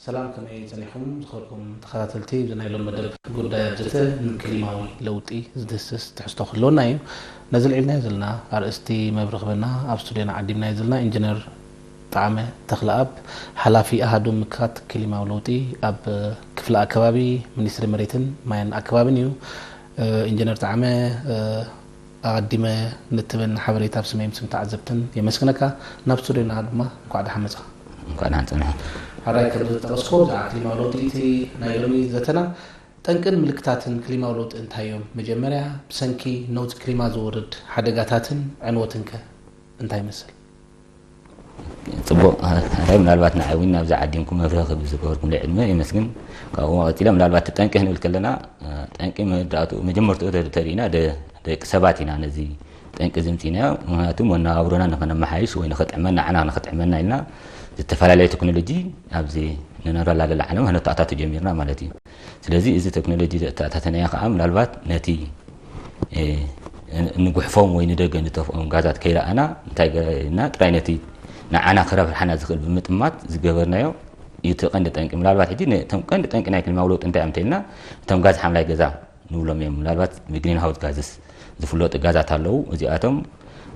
سلام كما يزنيكم تخلكم تخاتلتي زنا لهم مدرك قد جته كلماوي لوطي زدسس تحستو خلونا ايو نزل عيبنا يزلنا ارستي مبرغبنا ابستودينا عدينا يزلنا انجينير طعمه تخلاب حلافي احدو مكات كلماوي لوطي اب كفل اكبابي منيستر مريتن ماين اكبابن يو انجينير طعمه اقدمه نتبن حبريتا بسميم سم تعذبتن يمسكنك نابستودينا هادما قاعد حمزه قاعد انتنا هراي كبد ترسكو زع كلمه لوطيتي نايلومي زتنا تنقل ملكتاتن كلمه لوط انتايوم مجمريا بسنكي نوت كلمه زورد حدغاتاتن عنوتنك انتاي مسل صبو هاي من البات نعاوننا بزع عدينكم مفرخ بزغوركم لعلم يمسكن كاو قتيله من البات تنقه نقول كلنا تنقي مداتو مجمرتو ترينا دك سباتنا نزي تنقي زمتينا مهاتم ونا ابرونا نخنا محايش وين خطعمنا عنا نخطعمنا لنا التفاعلية تكنولوجي أبزي نرى لا العالم هنا تعطات جميرنا مالتي سلازي إذا تكنولوجي تعطاتنا يا خام لالبات نتي نقول فوم وين درجة نتفهم غازات كيلا أنا تاينا تراينتي أنا خراب الحنا زخل بمتمات زجبرنا يو يتقن تانك لالبات هدي تمكن تانك نايك المولود أنت أمتينا تم غاز حملة غازا نقول ميم لالبات بجرين هاوس غازس زفلوت غازات هلو زي أتم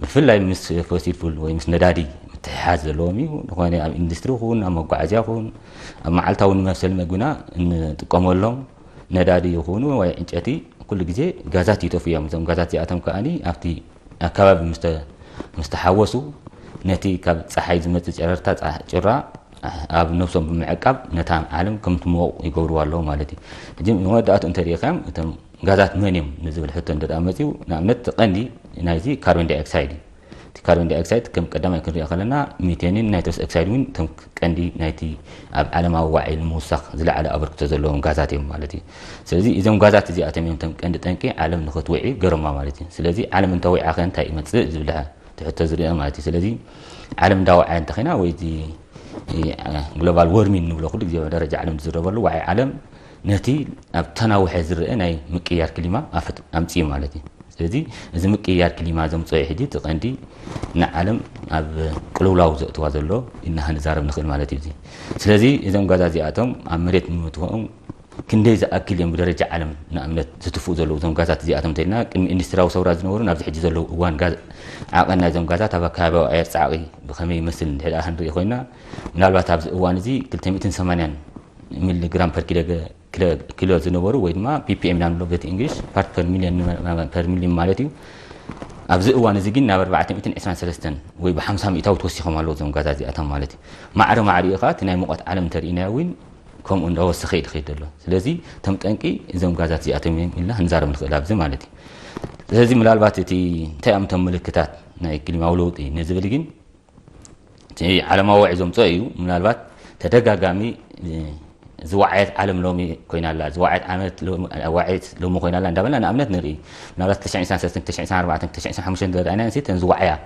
في لا مس فوسيل فول ويمس ندادي تحاز لومي نخواني ام اندستري خون ام مقعزيا خون ام معلتاون مسل مغنا نطقمولهم ندادي يخونوا واي انጨቲ كل غزي غازات يتوفيا مزم غازات ياتم كاني افتي اكباب مستحوسو نتي كاب صحاي زمت چررتا چرا اب نفسهم بمعقب نتام عالم كم تمو يغوروا الله مالتي جيم ودات انت ريخام تم غازات منيم نزبل حتى ندامتيو نامنت قندي نايزي كاربون داي اوكسايد كاربون داي اوكسايد كم قدامي كنري خلنا ميثانين نيتروس اوكسايد وين تم قندي نايتي اب عالم واعي الموسخ زل على ابركت زلهم غازات مالتي سلازي اذا غازات زي اتميم تم قند طنقي عالم نختوعي غرما مالتي سلازي عالم انت وعي اخن تاي يمص زبلها تحت زريا مالتي سلازي عالم داوعي انت خينا ويدي جلوبال وورمين نقول كل درجه عالم تزربلو وعي عالم نتي اب تناوح زرئ ناي مقيار كلمه افت امصي مالتي ስለዚህ እዚ ምቅያር ክሊማ ዘምጽኦ ይሕዲ ተቀንዲ ንዓለም ኣብ ቅልውላው ዘእትዋ ዘሎ ኢና ንዛረብ ንኽእል ማለት እዩ። ስለዚ እዞም ጋዛ እዚኣቶም ኣብ መሬት ንምትዎም ክንደይ ዝኣክል እዮም ብደረጃ ዓለም ንእምነት ዝትፍኡ ዘለዉ እዞም ጋዛት እዚኣቶም እንተኢልና ቅድሚ ኢንዱስትሪያዊ ሰውራ ዝነበሩ ናብዚ ሕጂ ዘለዉ እዋን ጋዝ ዓቐና እዞም ጋዛት ኣብ ኣከባቢያዊ ኣየር ፃዕቒ ብኸመይ ይመስል እንድሕር ክንርኢ ኮይና ምናልባት ኣብዚ እዋን እዚ 280 ሚሊግራም ፐር ኪሎ ዝነበሩ ወይ ድማ ppm ናምሎ በት እንግሊሽ ፓርት ፐር ሚሊዮን ማለት እዩ ኣብዚ እዋን እዚ ግን ናብ 423 ወይ ብ50 ሚእታው ተወሲኾም ኣለዉ እዞም ጋዛት እዚኣቶም ማለት እዩ ማዕረ ኢኻ እቲ ናይ ሙቐት ዓለም ተርኢና እውን ከምኡ እንዳወሰኸ ይድኸይድ ኣሎ ስለዚ ተም ጠንቂ እዞም ጋዛት እዚኣቶም ኢልና ክንዛረብ ንኽእል ኣብዚ ማለት እዩ ስለዚ ምናልባት እቲ እንታይ እዮም እቶም ምልክታት ናይ ክሊማዊ ለውጢ ንዝብል ግን ዓለማዊ ዋዒ ዘምፅኦ እዩ ምናልባት ተደጋጋሚ زوعيت عالم لومي كوينالا زوعيت عامت وعيت لومو كوينالا ندابلنا نامنت نري نابلات 1994 انا نسيت نزوعيا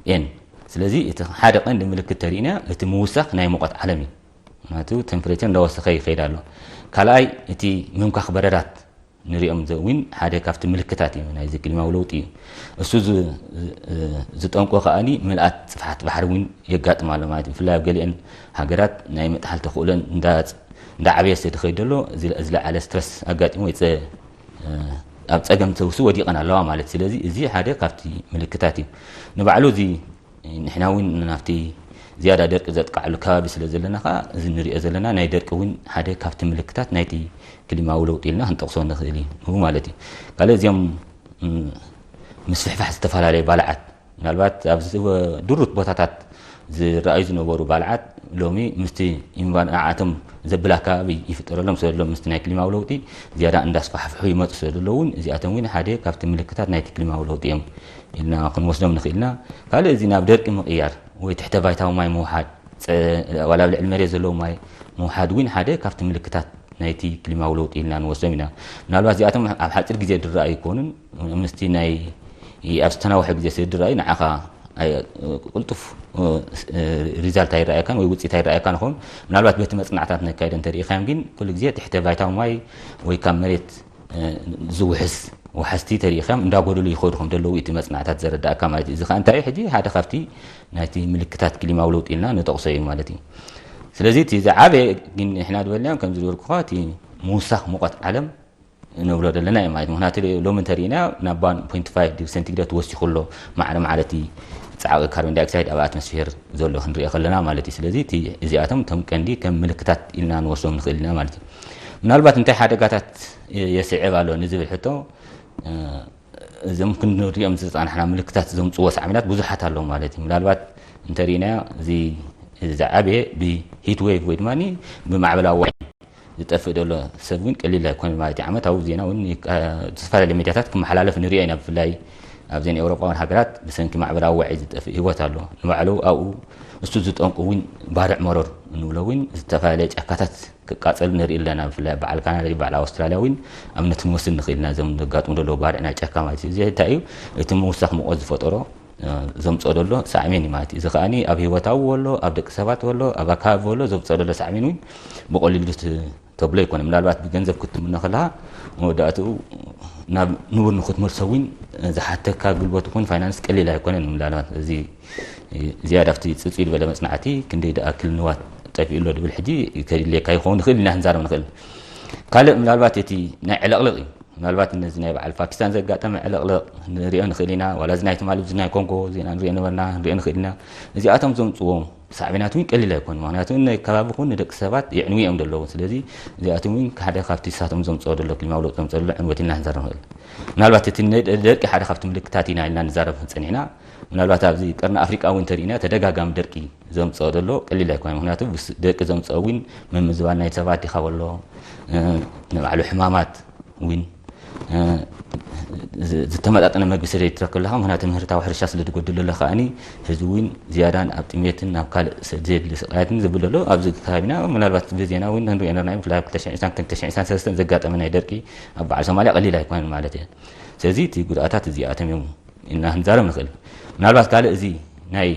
ان سلازي حاجه قند ملكت ترينا تموسخ ناي موقت عالمي ماتو تمبريتشر لوسخي خيدالو كالاي اتي منك خبرات نريهم زوين حاجه كافت ملكتات ناي زي كلمه ولوطي اسو زطنقو خاني ملات صفحات بحر وين يغاطمال مالت فلا غلين هاجرات ناي متحل تخولن اندات دعبيه ستخيدلو زل على ستريس اغاطيمو يص اب صقم توسو وديقنا لوا مالت سلازي ازي حاجه كافتي ملكتاتي نبعلو زي نحنا وين نافتي زياده درق زطقعلو كابي سلازلنا خا زي نري زلنا ناي درق وين حاجه كافتي ملكتات نايتي كلمه ولوطيلنا هنطقسو نخيلي هو مالتي قال زيم مسفحفح استفالالي بالعات ምናልባት ኣብዚ ድሩት ቦታታት ዝረአዩ ዝነበሩ ባልዓት ሎሚ ምስቲ ኢንቫይሮንመንት ዘብል ኣከባቢ ይፍጠረሎም ስለሎም ምስቲ ናይ ክሊማዊ ለውጢ ዝያዳ እንዳስፋሕፍሑ ይመፁ ስለለውን እዚኣቶም እውን ሓደ ካብቲ ምልክታት ናይ ክሊማዊ ለውጢ እዮም ኢልና ክንወስዶም ንኽእልና ካልእ እዚ ናብ ደርቂ ምቕያር ወይ ትሕተ ባይታዊ ማይ ምውሓድ ዋላ ብልዕሊ መሬት ዘለዎ ማይ ምውሓድ እውን ሓደ ካብቲ ምልክታት ናይቲ ክሊማዊ ለውጢ ኢልና ንወስዶም ኢና ምናልባት እዚኣቶም ኣብ ሓፂር ግዜ ዝረአዩ ይኮኑን ምስቲ ናይ ኣብስተናውሕ ግዜ ስድራይ ንዓኻ قلتف ريزالت هاي رأيكان ويوتسيت هاي رأيكان هون من الوقت بيت مصنعات نكايدن تاريخ خامجين كل جزء تحت فيتامين ماي ويكملت زوحس وحستي تاريخهم نداقولوا لي يخودهم دلو يتم مصنعات زرد أكملت إذا كان تاريخ دي هذا خفتي ناتي ملكات كلمة ولوت إلنا نتوصي مالتي ስለዚህ እቲ ዝዓበየ ግን ንሕና ድበልናዮም ከም ዝብልኩኻ እቲ ምውሳኽ ሙቐት ዓለም ንብሎ ዘለና እዩ ማለት ምክንያቱ ሎሚ እንተሪእና ናብ 1.5 ዲግሪ ሴንቲግሬድ ወሲኹ ኣሎ ማለት እዩ ፃዕቂ ካርቦን ዳይኦክሳይድ ኣብ ኣትሞስፌር ዘሎ ክንሪኦ ከለና ማለት እዩ ስለዚ እቲ እዚኣቶም ቶም ቀንዲ ከም ምልክታት ኢልና ንወስዶም ንኽእል ኢና ማለት እዩ ምናልባት እንታይ ሓደጋታት የስዕብ ኣሎ ንዝብል ሕቶ እዞም ክንሪኦም ዝፀናሕና ምልክታት ዘምፅዎ ሳዕብናት ብዙሓት ኣለዉ ማለት እዩ ምናልባት እንተሪእናዮ እዚ ዝዓበየ ብሂት ዌቭ ወይ ድማ ብማዕበላዊ ዋዒ ዝጠፍእ ዘሎ ሰብ እውን ቀሊል ኣይኮነን ማለት እዩ ዓመታዊ ዜና እውን ዝተፈላለዩ ሚድያታት ክመሓላለፍ ንሪኦ ኢና ብፍላይ ኣብዘን ኤውሮጳውያን ሃገራት ብሰንኪ ማዕበላዊ ዋዒ ዝጠፍእ ሂወት ኣሎ ንባዕሉ ኣብኡ እሱ ዝጠንቁ እውን ባርዕ መሮር እንብሎ እውን ዝተፈላለየ ጫካታት ክቃፀል ንርኢ ኣለና ብፍላይ በዓል ካናዳ በዓል ኣውስትራልያ እውን ኣብነት ክንወስድ ንኽእል ኢና እዞም ዘጋጥሙ ዘለዎ ባርዕ ናይ ጫካ ማለት እዩ እዚ እንታይ እዩ እቲ ምውሳኽ ሙቐት ዝፈጠሮ ዘምፅኦ ዘሎ ሳዕሜን እዩ ማለት እዩ እዚ ከዓኒ ኣብ ሂወታዊ ወሎ ኣብ ደቂ ሰባት ወሎ ኣብ ኣካባቢ ወሎ ዘምፅኦ ዘሎ ሳዕሜን እውን ብቐሊሉ ተብሎ ይኮነ ምናልባት ብገንዘብ ክትምነ ከለካ መወዳእትኡ ናብ ንቡር ንክትመርሶ እውን ዝሓተካ ግልቦት ይኹን ፋይናንስ ቀሊል ኣይኮነን ምናልባት እዚ ዝያዳ ኣብቲ ፅፅኢል በለ መፅናዕቲ ክንደይ ደኣክል ንዋት ጠፊኡ ኣሎ ድብል ሕጂ ከድልየካ ይኸውን ንኽእል ኢና ክንዛረብ ንኽእል ካልእ ምናልባት እቲ ናይ ዕለቕልቕ እዩ ምናልባት እነዚ ናይ በዓል ፓኪስታን ዘጋጠመ ዕለቕልቕ ንሪኦ ንኽእል ኢና ዋላ እዚ ናይ ትማሊ እዚ ናይ ኮንጎ ዜና ንሪኦ ነበርና ንሪኦ ንኽእል ኢና እዚኣቶም ዘምፅዎ ሳዕብናት እውን ቀሊል ኣይኮኑ ምክንያቱ ናይ ከባቢ ኹን ንደቂ ሰባት የዕንው እዮም ዘለዉ ስለዚ እዚኣቶም እውን ሓደ ካብቲ ሳቶም ዘምፅኦ ዘሎ ክልማዊ ለውጢ ዘምፅኦ ዘሎ ዕንወት ኢልና ክንዛረብ ንኽእል ምናልባት እቲ ደርቂ ሓደ ካብቲ ምልክታት ኢና ኢልና ንዛረብ ክንፀኒሕና ምናልባት ኣብዚ ቀርኒ ኣፍሪቃ እውን እንተሪእና ተደጋጋሚ ደርቂ ዘምፅኦ ዘሎ ቀሊል ኣይኮነ ምክንያቱ ደርቂ ዘምፅኦ እውን ምምዝባል ናይ ሰባት ይኻብ ኣሎ ንባዕሉ ሕማማት እውን ዝተመጣጠነ መግቢ ስለ ይትረክብ ኣለካ ምክንያቱ ምህርታዊ ሕርሻ ስለ ትጎድል ኣሎ ከዓኒ ህዝቢ እውን ዝያዳን ኣብ ጥሜትን ናብ ካልእ ዘድሊ ስቃያትን ዝብል ኣሎ ኣብዚ ከባቢና ምናልባት ብዜና እውን ንሪኦ ነርና ብፍላይ 2023 ዘጋጠመ ናይ ደርቂ ኣብ በዓል ሶማልያ ቀሊል ኣይኮነን ማለት እየ ስለዚ እቲ ጉድኣታት እዚኣቶም እዮም ኢና ክንዛረብ ንኽእል ምናልባት ካልእ እዚ ናይ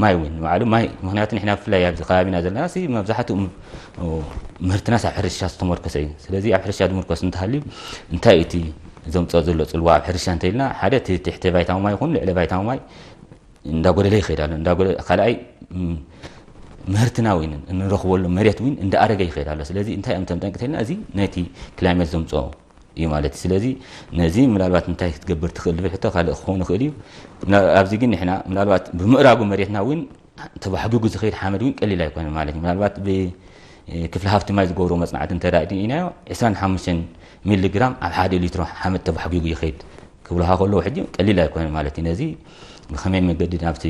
ማይ እውን ንባዕሉ ማይ ምክንያቱ ንሕና ብፍላይ ኣብዚ ከባቢና ዘለና መብዛሕትኡ ምህርትናስ ኣብ ሕርሻ ዝተመርኮሰ እዩ ስለዚ ኣብ ሕርሻ ዝምርኮስ እንተሃልዩ እንታይ እቲ ዘምፅኦ ዘሎ ፅልዋ ኣብ ሕርሻ እንተኢልና ሓደ ትሕቲ ባይታዊ ማይ ይኹን ልዕሊ ባይታዊ ማይ እንዳጎደለ ይኸይድ ኣሎ ካልኣይ ምህርትና እውን እንረኽበሉ መሬት እውን እንዳኣረገ ይኸይድ ኣሎ ስለዚ እንታይ እዮም ተምጠንቂ እንተኢልና እዚ ናይቲ ክላይሜት ዘምፅኦ እዩ ማለት እዩ ስለዚ ነዚ ምናልባት እንታይ ክትገብር ትኽእል ዝብል ሕቶ ካልእ ክኸውን ይኽእል እዩ ኣብዚ ግን ንሕና ምናልባት ብምእራጉ መሬትና እውን ተባሕጊጉ ዝኸይድ ሓመድ እውን ቀሊል ኣይኮነን ማለት እዩ ምናልባት ብክፍሊ ሃፍቲ ማይ ዝገብሮ መፅናዕቲ እንተራእናዮ 25 ሚሊግራም ኣብ 1 ሊትሮ ሓመድ ተባሕጊጉ ይኸይድ ክብልካ ከለዉ ሕጂ ቀሊል ኣይኮነን ማለት እዩ ነዚ ብኸመይ መንገዲ ናብቲ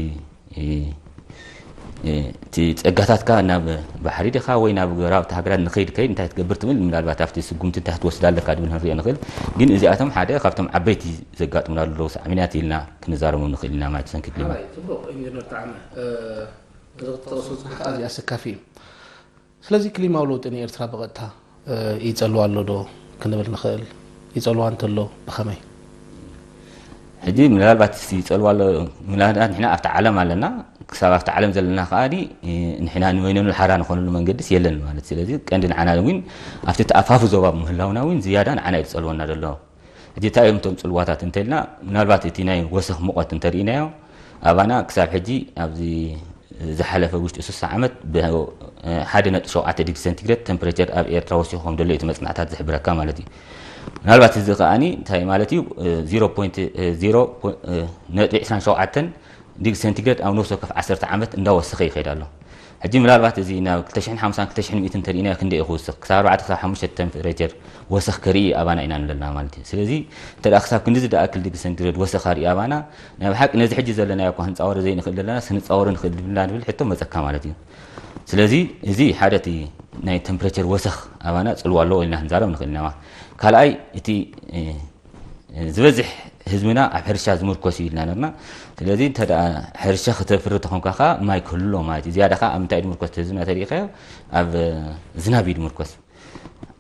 እቲ ፀጋታትካ ናብ ባሕሪ ዲኻ ወይ ናብ ገራብቲ ሃገራት ንኸይድ ከይድ እንታይ ትገብር ትብል ምናልባት ኣብቲ ስጉምቲ እንታይ ክትወስድ ኣለካ ድብል ክንሪኦ ንኽእል ግን እዚኣቶም ሓደ ካብቶም ዓበይቲ ዘጋጥሙና ዘለዉ ሳዕብናት ኢልና ክንዛረቦም ንኽእል ኢና ማለት ሰንኪ ክሊማ ፅቡቕ ኢንጂነር ጣዕመ እዚ ክትጠቕሱ ከዓ እዚ ኣሰካፊ እዩ ስለዚ ክሊማዊ ለውጢ ንኤርትራ ብቐጥታ ይፀልዋ ኣሎ ዶ ክንብል ንኽእል ይፀልዋ እንተሎ ብኸመይ ሕጂ ምናልባት ይፀልዋ ኣሎ ምናልባት ንሕና ኣብቲ ዓለም ኣለና ክሳብ ኣብቲ ዓለም ዘለና ከዓኒ ንሕና ንበይነኑ ሓራ ንኾነሉ መንገድስ የለን ማለት ስለዚ ቀንዲ ንዓና እውን ኣብቲ ተኣፋፉ ዞባ ምህላውና እውን ዝያዳ ንዓና እዩ ዝፀልወና ዘሎ ሕጂ እንታይ እዮም እቶም ፅልዋታት እንተኢልና ምናልባት እቲ ናይ ወሰኽ ሙቐት እንተሪእናዮ ኣባና ክሳብ ሕጂ ኣብዚ ዝሓለፈ ውሽጢ 60 ዓመት ብ1.7 ዲግሪ ሴንቲግሬድ ቴምፕሬቸር ኣብ ኤርትራ ወሲኹ ከም ዘሎ እቲ መፅናዕታት ዝሕብረካ ማለት እዩ ምናልባት እዚ ከዓኒ እንታይ ማለት እዩ 0.27 ዲግሪ ሴንቲግሬድ ኣብ ነፍሲ ወከፍ 10 ዓመት እንዳወሰኸ ይኸይድ ኣሎ ሕጂ ምናልባት እዚ ናብ 250 2100 እንተሪእና ክንደይ ይኽውስኽ ክሳብ 4 ክሳብ 5 ቴምፕሬቸር ወሰኽ ከርኢ ኣባና ኢና ንለና ማለት እዩ ስለዚ እንተደኣ ክሳብ ክንዲ ዝደኣክል ዲግሪ ሴንቲግሬድ ወሰኽ ርኢ ኣባና ናይ ብሓቂ ነዚ ሕጂ ዘለናዮ እኳ ክንፃወሮ ዘይንኽእል ዘለና ስንፃወሮ ንኽእል ድብልና ንብል ሕቶ መፀካ ማለት እዩ ስለዚ እዚ ሓደ እቲ ናይ ቴምፕሬቸር ወሰኽ ኣባና ፅልዋ ኣለዎ ኢልና ክንዛረብ ንኽእል ኢና ካልኣይ እቲ ዝበዝሕ ህዝብና ኣብ ሕርሻ ዝምርኮስ እዩ ኢልና ነርና ስለዚ እንተደኣ ሕርሻ ክተፍሪ ተኾንካ ኸ ማይ ክህልሎ ማለት እዩ ዝያዳ ኸ ኣብ ምንታይ ድምርኮስ ህዝብና ተሪእኻዮ ኣብ ዝናብ እዩ ድምርኮስ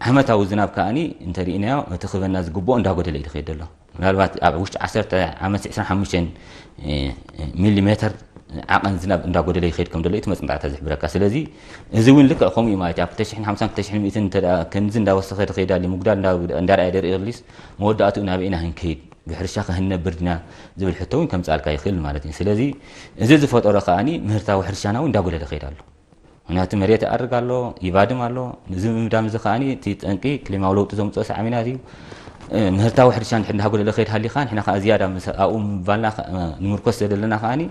ዓመታዊ ዝናብ ከዓኒ እንተሪእናዮ እቲ ክበና ዝግብኦ እንዳጎደለ እዩ ዝኸይድ ዘሎ ምናልባት ኣብ ውሽጢ 10 ዓመት 25 ሚሊሜትር ዓቐን ዝናብ እንዳጎደለ ይኸይድ ከም ዘሎ እቲ መፅናዕታት ዝሕብረካ ስለዚ እዚ እውን ልክዕ ከምኡ እዩ ማለት እዩ ኣብ 250 2100 እንተደኣ ከምዚ እንዳወሰኸ ድኸይድ ኣሎ ምጉዳል እንዳርኣየ ደርኢ ርሊስ መወዳእትኡ ናበኢና ክንከይድ ብሕርሻ ክህነብር ዲና ዝብል ሕቶ እውን ከምፃልካ ይኽእል ማለት እዩ ስለዚ እዚ ዝፈጠሮ ከዓኒ ምህርታዊ ሕርሻና እውን እንዳጎደለ ይኸይድ ኣሎ ምክንያቱ መሬት ኣርጋሎ ይባድም ኣሎ ዝምዳም ዝኻኒ ትጠንቂ ክሊማው ለውጥ ዘምጽኦ ሰዓሚናት እዩ ምህርታዊ ሕርሻ ንሕና ጎደለ ኸይድ ሃሊኻ ንሕና ኸ ዝያዳ ምስኣኡ ባልና ንምርኮስ ዘለና ኸኣኒ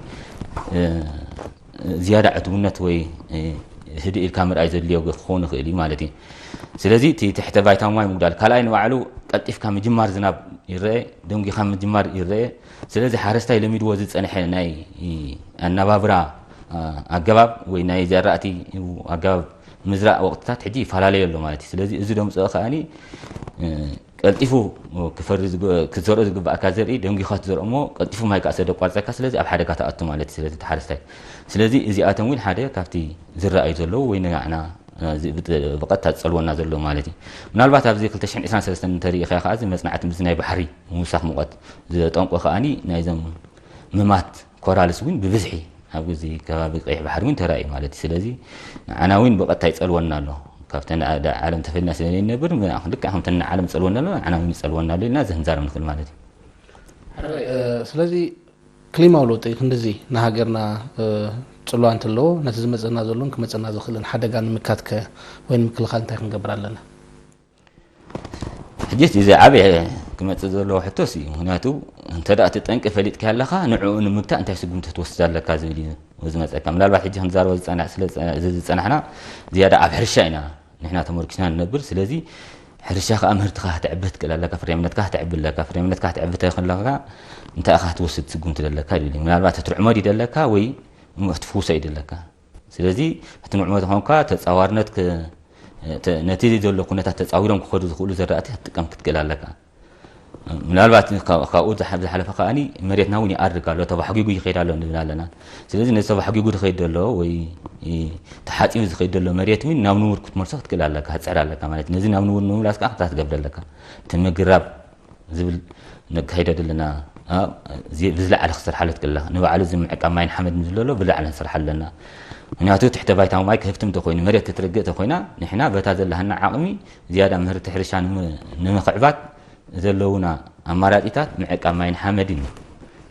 ዝያዳ ዕቱብነት ወይ ህዲ ኢልካ ምርኣይ ዘድልዮ ክኸውን ይኽእል እዩ ማለት እዩ ስለዚ እቲ ትሕተ ባይታዊ ማይ ምጉዳል ካልኣይ ንባዕሉ ቀልጢፍካ ምጅማር ዝናብ ይረአ ደንጊኻ ምጅማር ይረአ ስለዚ ሓረስታይ ለሚድዎ ዝፀንሐ ናይ ኣነባብራ ኣገባብ ወይ ናይ ዘራእቲ ኣገባብ ምዝራእ ወቅትታት ሕጂ ይፈላለዩ ኣሎ ማለት እዩ ስለዚ እዚ ደምፅኦ ከኣኒ ቀልጢፉ ክዘርኦ ዝግባእካ ዘርኢ ደንጊኻ ትዘርኦ እሞ ቀልጢፉ ማይ ካእ ሰደቋርፀካ ስለዚ ኣብ ሓደጋ ተኣቱ ማለት እዩ ስለዚ ተሓረስታይ ስለዚ እዚኣቶም እውን ሓደ ካብቲ ዝረኣዩ ዘለዉ ወይ ንዓና ብቐጥታ ዝፀልወና ዘሎ ማለት እዩ ምናልባት ኣብዚ 2023 እንተሪኢኻ ከዓ እዚ መፅናዕቲ ምስ ናይ ባሕሪ ምውሳኽ ሙቐት ዘጠንቆ ከኣኒ ናይዞም ምማት ኮራልስ እውን ብብዝሒ ኣብ ግዜ ከባቢ ቀይሕ ባሕሪ እውን ተራእዩ ማለት እዩ ስለዚ ንዓና እውን ብቐጥታ ይፀልወና ኣሎ ካብተን ዓለም ተፈልና ስለነብር ልክዕ ከምተን ዓለም ፀልወና ኣሎ ንዓና እውን ይፀልወና ኣሎ ኢልና ዘንዛረብ ንኽእል ማለት እዩ ስለዚ ክሊማዊ ለውጢ ክንደዚ ንሃገርና ፅልዋ እንተለዎ ነቲ ዝመፀና ዘሎን ክመፀና ዝኽእልን ሓደጋ ንምካትከ ወይ ንምክልኻል እንታይ ክንገብር ኣለና ሕጂ እዚ ዓብዪ ክመፅእ ዘለዎ ሕቶስ እዩ ምክንያቱ እንተደኣ እቲ ጠንቂ ፈሊጥካ ኣለኻ ንዕኡ ንምግታእ እንታይ ስጉምቲ ክትወስድ ኣለካ ዝብል እዩ ዝመፀካ ምናልባት ሕጂ ክንዛረቦ ዝፀናሕና ዝያዳ ኣብ ሕርሻ ኢና ንሕና ተመርኪስና ንነብር ስለዚ ሕርሻ ከዓ ምህርትካ ክትዕብህ ትክእል ኣለካ ፍሬምነትካ ክትዕብህ ኣለካ ፍሬምነትካ ክትዕብህ ተኽእለካ እንታይ ኢኻ ክትወስድ ስጉምቲ ዘለካ ይብል ምናልባት እትርዕመድ ይደለካ ወይ ትፍውሶ ይደለካ ስለዚ እቲ ንዕመት ኮንካ ተፃዋርነት ነቲ ዘሎ ኩነታት ተፃዊሮም ክኸዱ ዝኽእሉ ዘራእቲ ክትጥቀም ክትክእል ኣለካ ምናልባት ካብኡ ዝሓለፈ ከኣኒ መሬትና እውን ይኣርግ ኣሎ ተባሕጊጉ ይኸይድ ኣሎ ንብል ኣለና ስለዚ ነዚ ተባሕጊጉ ዝኸይድ ዘሎ ወይ ተሓፂቡ ዝኸይድ ዘሎ መሬት እውን ናብ ንቡር ክትመልሶ ክትክእል ኣለካ ክትፅዕር ኣለካ ማለት ነዚ ናብ ንቡር ንምምላስ ከዓ ክታ ትገብር ኣለካ እቲ ምግራብ ዝብል ነካይደ ዘለና ብዝለዓለ ክስርሓለ ትክእል ኣለካ ንባዕሉ ዝምዕቃብ ማይን ሓመድ ዝለሎ ብላዕለ ንስርሓ ኣለና ምክንያቱ ትሕተ ባይታዊ ማይ ክህፍቲ እንተኮይኑ መሬት ክትርግእ እንተኮይና ንሕና በታ ዘለሃና ዓቕሚ ዝያዳ ምህርቲ ሕርሻ ንምኽዕባት ዘለውና ኣማራፂታት ምዕቃብ ማይን ሓመድን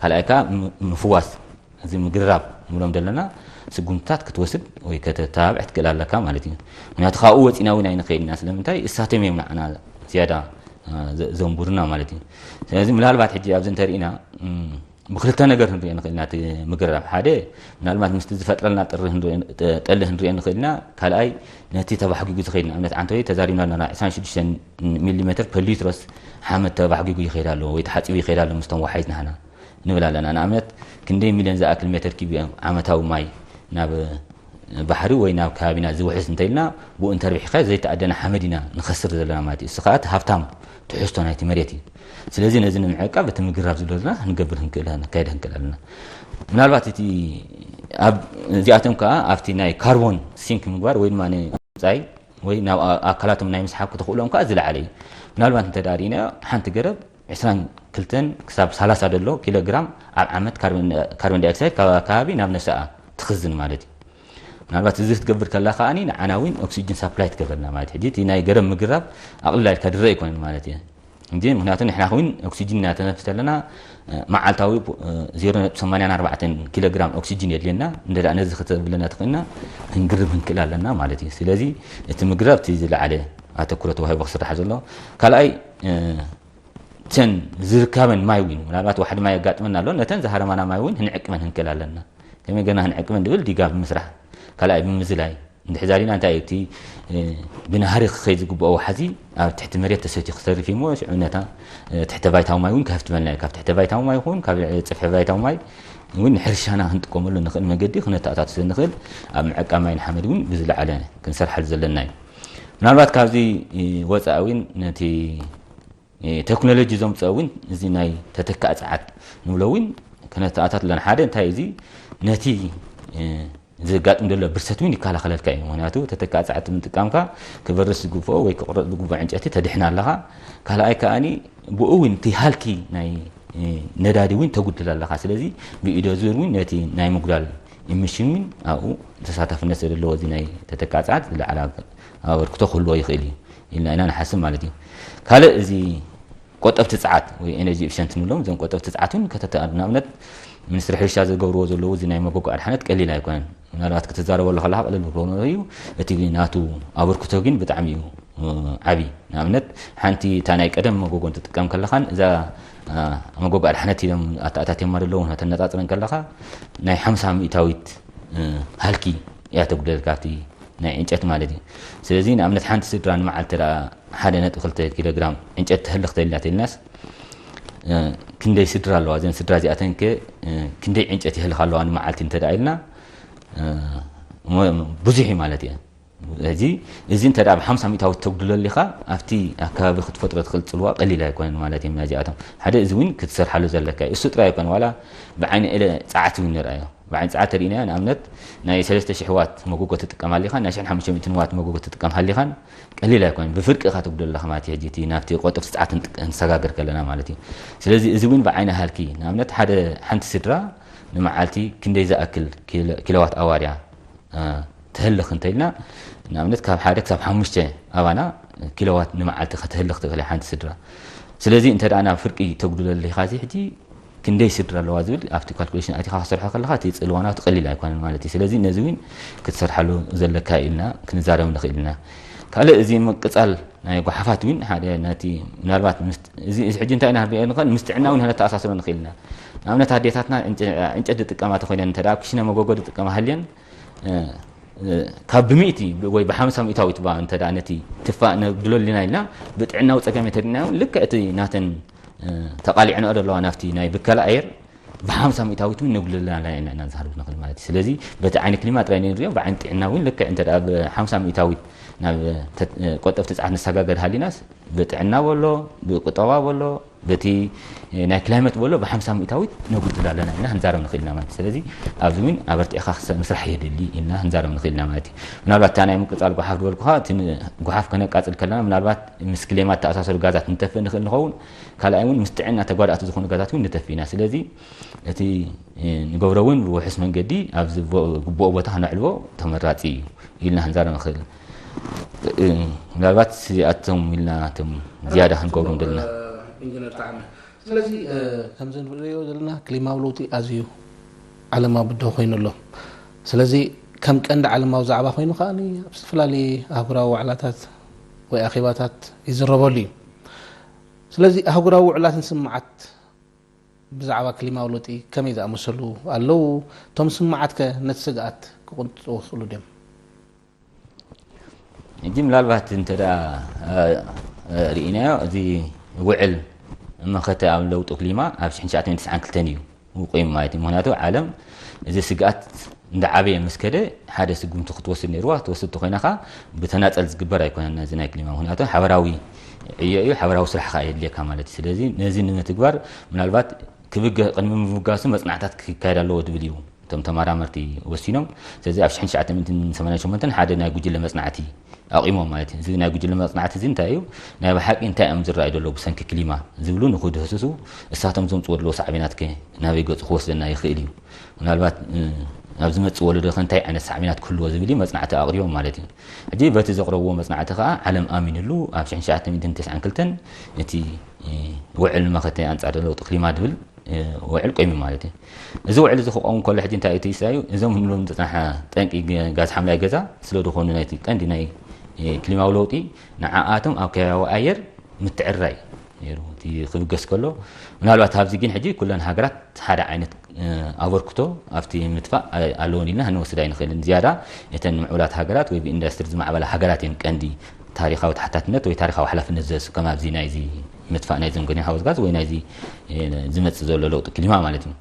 ካልኣይ ከዓ ምፍዋስ እዚ ምግራብ ንብሎም ዘለና ስጉምትታት ክትወስድ ወይ ከተታብዕ ትክእል ኣለካ ማለት እዩ ምክንያቱ ካብኡ ወፂና እውን ኣይንኸይድና ስለምንታይ እሳቶም እዮም ንዓና ዝያዳ ዘንቡርና ማለት እዩ ስለዚ ምናልባት ሕጂ ኣብዚ እንተሪኢና ብክልተ ነገር ክንሪኦ ንኽእልና እቲ ምግራብ ሓደ ምናልባት ምስቲ ዝፈጥረልና ጠልህ ንሪኦ ንኽእልና ካልኣይ ነቲ ተባሕጊጉ ዝኸይድ ንኣብነት ዓንተ ወይ ተዛሪብና 26 ሚሊሜትር ፐሊትሮስ ሓመድ ተባሕጊጉ ይኸይድ ኣሎ ወይ ተሓፂቡ ይኸይድ ኣሎ ምስቶም ዋሓይትናና ንብል ኣለና ንኣብነት ክንደይ ሚልዮን ዝኣክል ሜትር ኪብ ዓመታዊ ማይ ናብ ባሕሪ ወይ ናብ ከባቢና ዝውሕዝ እንተኢልና ብኡ እንተርቢሕካ ዘይተኣደና ሓመድ ኢና ንኸስር ዘለና ማለት እዩ እሱ ከዓ እቲ ሃብታም ትሕዝቶ ናይቲ መሬት እዩ ስለዚ ነዚ ንምዕቃብ እቲ ምግራብ ዝብለና ክንገብር ክንካይድ ክንክእል ኣለና ምናልባት እቲ እዚኣቶም ከዓ ኣብቲ ናይ ካርቦን ሲንክ ምግባር ወይ ድማ ንፃይ ወይ ናብ ኣካላቶም ናይ ምስሓብ ክትኽእሎም ከዓ ዝለዓለ እዩ ምናልባት እንተዳሪእና ሓንቲ ገረብ 22 ክሳብ 30 ደሎ ኪሎግራም ኣብ ዓመት ካርቦን ዳይኦክሳይድ ከባቢ ናብ ነፍሳኣ ትኽዝን ማለት እዩ ምናልባት እዚ ክትገብር ከላ ከኣኒ ንዓና እውን ኦክሲጅን ሳፕላይ ትገብረና ማለት ሕጂ እቲ ናይ ገረብ ምግራብ ኣቕልላ ኢልካ ድረአ ኣይኮነን ማለት እዩ እንጂ ምክንያቱ ንሕና እውን ኦክሲጅን እናተነፍስ ዘለና መዓልታዊ 0.84 ኪሎግራም ኦክሲጅን የድልየና እንደዳ ነዚ ክትብለና ትኽእልና ክንግርብ ክንክእል ኣለና ማለት እዩ ስለዚ እቲ ምግራብ እቲ ዝለዓለ ኣተኩረት ተዋሂቦ ክስራሕ ዘሎ ካልኣይ ተን ዝርከበን ማይ እውን ምናልባት ዋሕዲ ማይ ኣጋጥመና ኣሎ ነተን ዝሃረማና ማይ እውን ክንዕቅመን ክንክእል ኣለና ከመይ ገና ክንዕቅመን ድብል ዲጋ ብምስራሕ ካልኣይ ብምዝላይ እንድሕዛሪና እንታይ እቲ ብናሃሪ ክኸይድ ዝግብኦ ዋሓዚ ኣብ ትሕቲ መሬት ተሰትዩ ክተርፍ እሞ ሽዑ ነታ ትሕተ ባይታዊ ማይ እውን ከፍትበልና እዩ ካብ ትሕተ ባይታዊ ማይ ይኹን ካብ ፅፍሒ ባይታዊ ማይ እውን ሕርሻና ክንጥቀመሉ ንኽእል መገዲ ክነተኣታቱ ንኽእል ኣብ ምዕቃብ ማይን ሓመድ እውን ብዝለዓለ ክንሰርሓሉ ዘለና እዩ ምናልባት ካብዚ ወፃኢ እውን ነቲ ቴክኖሎጂ ዘምፅኦ እውን እዚ ናይ ተተካእ ፀዓት ንብሎ እውን ክነተኣታቱ ኣለና ሓደ እንታይ እዚ ነቲ ዝጋጥም ዘሎ ብርሰት እውን ይከላኸለልካ እዩ ምክንያቱ ተተካእ ፀዓት ምጥቃምካ ክበርስ ዝግብኦ ወይ ክቁረፅ ዝግብኦ ዕንጨይቲ ተድሕና ኣለኻ ካልኣይ ከኣኒ ብኡ እውን እቲ ሃልኪ ናይ ነዳዲ እውን ተጉድል ኣለኻ ስለዚ ብኢዶ ዙር እውን ነቲ ናይ ምጉዳል ኢሚሽን እውን ኣብኡ ተሳታፍነት ዘለዎ እዚ ናይ ተተካእ ፀዓት ዝለዓለ ኣበርክቶ ክህልዎ ይኽእል እዩ ኢልና ኢና ንሓስብ ማለት እዩ ካልእ እዚ ቆጠብቲ ፀዓት ወይ ኤነርጂ ኤፊሽንት ንብሎም እዞም ቆጠብቲ ፀዓት እውን ንኣብነት ሚኒስትሪ ሕርሻ ዝገብርዎ ዘለዉ እዚ ናይ መጎጎ ኣድሓነት ቀሊል ኣይኮነን ምናልባት ክትዛረበ ለኻ ለሃ ቀለል ብሎ ነው እቲ ናቱ አበርክቶ ግን በጣም እዩ ዓቢ ንኣብነት ሓንቲ ታናይ ቀደም መጎጎ እንትጥቀም ከለኻን እዛ መጎጎ ኣድሓነት ኢሎም ኣታኣታት የማደለው ተነጻጽረን ከለኻ ናይ 50 ሚእታዊት ሃልኪ እያ ተጉደልካ ኣብቲ ናይ እንጨት ማለት እዩ ስለዚ ንኣብነት ሓንቲ ስድራ ንመዓልቲ 1.2 ኪሎግራም እንጨት ትህልኽ ተልና ተልናስ ክንደይ ስድራ ኣለዋ ዘን ስድራ እዚኣተን ክንደይ እንጨት ይህልኽ ኣለዋ ንመዓልቲ እንተዳኢልና ብዙሕ ማለት እዩ እዚ እንተዳ ብ50 ሚእታዊት ተጉድለሊኻ ኣብቲ ኣከባቢ ክትፈጥሮ ትኽእል ፅልዋ ቀሊል ኣይኮነን ማለት እዩ እዚኣቶም ሓደ እዚ እውን ክትሰርሓሉ ዘለካ እሱ ጥራይ ኣይኮነ ዋላ ብዓይኒ ፀዓት እውን ንርአዮ بعين ساعات رينا نعمت ناي 3000 واط مغوغو تطقم عليها نا 1500 واط مغوغو تطقم عليها قليل يكون بفرق خاطب دله خمات يجيتي نافتي قطف ساعات نسغاغر كلنا مالتي سلازي እዚ እውን بعين هالكي نعمت حد حنت سدرا نمعالتي كندي زاكل كيلوات اواريا تهلخ انتينا نعمت كاب حد كاب 5 ابانا كيلوات نمعالتي تهلخ تغلي حنت سدرا سلازي انت انا فرقي تغدل لي خازي حجي كندي سدرا لوازل افتي كالكوليشن اتي خاصرها خلها تيصلوانا تقليل ايكون مالتي سلازي نزوين كتسرحلو زلكا إلنا كنزارم نخيلنا قال ازي مقصال ناي غحفات وين حدا ناتي منالبات ازي حجي انت انا نقول مستعناون هنا تاساسرو نخيلنا امنت هديتاتنا انجد تقامات خوينا انت داكشنا مغوغو تقام هلين ካብ ብሚእቲ ወይ ብ50 ሚእታዊት ባ እንተ ዳነቲ ትፋእ ነግድለልና ኢልና ብጥዕናው ፀገም የተድናው ልክ እቲ ናተን ተቃሊዕና ደለዋ ናፍቲ ናይ ብከላ አየር ب50 ሚእታዊት ነግድለልና ኢልና ንዛርብ ነኽል ማለት ስለዚ በቲ ዓይኒ ክሊማት ራይነ ንሪዮ ብዓይኒ ጥዕናውን ልክ እንተ ዳ ብ50 ሚእታዊት ናብ ቆጠፍቲ ፀዓት ንሰጋገድ ሃሊናስ ብጥዕና ወሎ ብቁጠባ ወሎ በቲ ናይ ክላይመት ወሎ ب50 ሚእታዊት ነግድለልና ኢልና ንዛርብ ነኽልና ማለት ስለዚ ኣብዚ ምን ኣበርቲኻ መስራሕ የደሊ ኢልና ንዛርብ ነኽልና ማለት ምናልባት ታናይ ምቅፃል ጎሓፍ ደልኩኻ ጎሓፍ ከነቃፅል ከለና ምናልባት ምስ ክሌማት ተኣሳሰሩ ጋዛት ንተፍእ ንኽእል ንኸውን ካልኣይ እውን ምስ ጥዕና ተጓዳእቲ ዝኾኑ ጋዛት እውን ንተፍኢና ስለዚ እቲ ንገብሮውን ብውሕስ መንገዲ ኣብዚ ግቡእ ቦታ ነዕልቦ ተመራፂ ኢልና ንዛርብ ነኽእል ምናልባት እዚኣቶም ኢልና እቶም ዝያዳ ክንገብሮም ደልና ኢንጂነር ጣዕመ ስለዚ ከምዚ ንሪኦ ዘለና ክሊማዊ ለውጢ ኣዝዩ ዓለማዊ ብድሆ ኮይኑሎ ስለዚ ከም ቀንዲ ዓለማዊ ዛዕባ ኮይኑ ከዓኒ ኣብ ዝተፈላለዩ ኣህጉራዊ ዋዕላታት ወይ ኣኼባታት ይዝረበሉ እዩ ስለዚ ኣህጉራዊ ውዕላትን ስምዓት ብዛዕባ ክሊማዊ ለውጢ ከመይ ዝኣመሰሉ ኣለው እቶም ስምዓት ከ ነቲ ስግኣት ክቕንጥጡ ይኽእሉ ድዮም እጂ ምናልባት እንተ ዳ ርኢናዮ እዚ ውዕል መኸተ ኣብ ለውጢ ክሊማ ኣብ 1992 እዩ ውቆይም ማለት እዩ ምክንያቱ ዓለም እዚ ስግኣት እንዳዓበየ ምስ ከደ ሓደ ስጉምቲ ክትወስድ ነይርዋ ተወስድቲ ኮይናኻ ብተናፀል ዝግበር ኣይኮነን እዚ ናይ ክሊማ ምክንያቱ ሓበራዊ ዕዮ እዩ ሓበራዊ ስራሕካ የድልየካ ማለት እዩ ስለዚ ነዚ ንምትግባር ምናልባት ቅድሚ ምብጋሱ መፅናዕታት ክካየድ ኣለዎ ትብል እዩ እቶም ተመራመርቲ ወሲኖም ስለዚ ኣብ 1988 ሓደ ናይ ጉጅለ መፅናዕቲ ኣቂሞም ማለት እዩ እዚ ናይ ጉጅለ መፅናዕቲ እዚ እንታይ እዩ ናይ ብሓቂ እንታይ እዮም ዝረኣዩ ዘለዉ ብሰንኪ ክሊማ ዝብሉ ንክድህስሱ እሳቶም ዘምፅዎ ዘለዉ ሳዕቤናት ናበይ ገፁ ክወስደና ይኽእል እዩ ምናልባት ኣብ ዝመፅእ ወለዶ እንታይ ዓይነት ሳዕቤናት ክህልዎ ዝብል መፅናዕቲ ኣቕሪቦም ማለት እዩ ሕጂ በቲ ዘቕረብዎ መፅናዕቲ ከዓ ዓለም ኣሚንሉ ኣብ 1992 እቲ ውዕል መኸተ ኣንፃር ለውጢ ክሊማ ድብል ውዕል ቆይሙ ማለት እዩ እዚ ውዕል እዚ ክቆም ከሎ ሕጂ እንታይ እቲ ይሳዩ እዞም ንብሎም ዝፅናሓ ጠንቂ ጋዝ ሓምላይ ገዛ ስለ ዝኾኑ ናይቲ ቀንዲ ናይ ክሊማዊ ለውጢ ንዓኣቶም ኣብ ከባቢ ኣየር ምትዕራይ ነይሩ እቲ ክብገስ ከሎ ምናልባት ኣብዚ ግን ሕጂ ኩለን ሃገራት ሓደ ዓይነት ኣበርክቶ ኣብቲ ምጥፋእ ኣለዎን ኢልና ክንወስድ ኣይንኽእልን ዝያዳ እተን ምዕቡላት ሃገራት ወይ ብኢንዳስትሪ ዝማዕበላ ሃገራት እየን ቀንዲ ታሪኻዊ ተሓታትነት ወይ ታሪኻዊ ሓላፍነት ዘስከም ኣብዚ ናይዚ ምጥፋእ ናይ ዘንጎኒ ሃውስ ጋዝ ወይ ናይዚ ዝመፅእ ዘሎ ለውጢ ክሊማ ማለት እዩ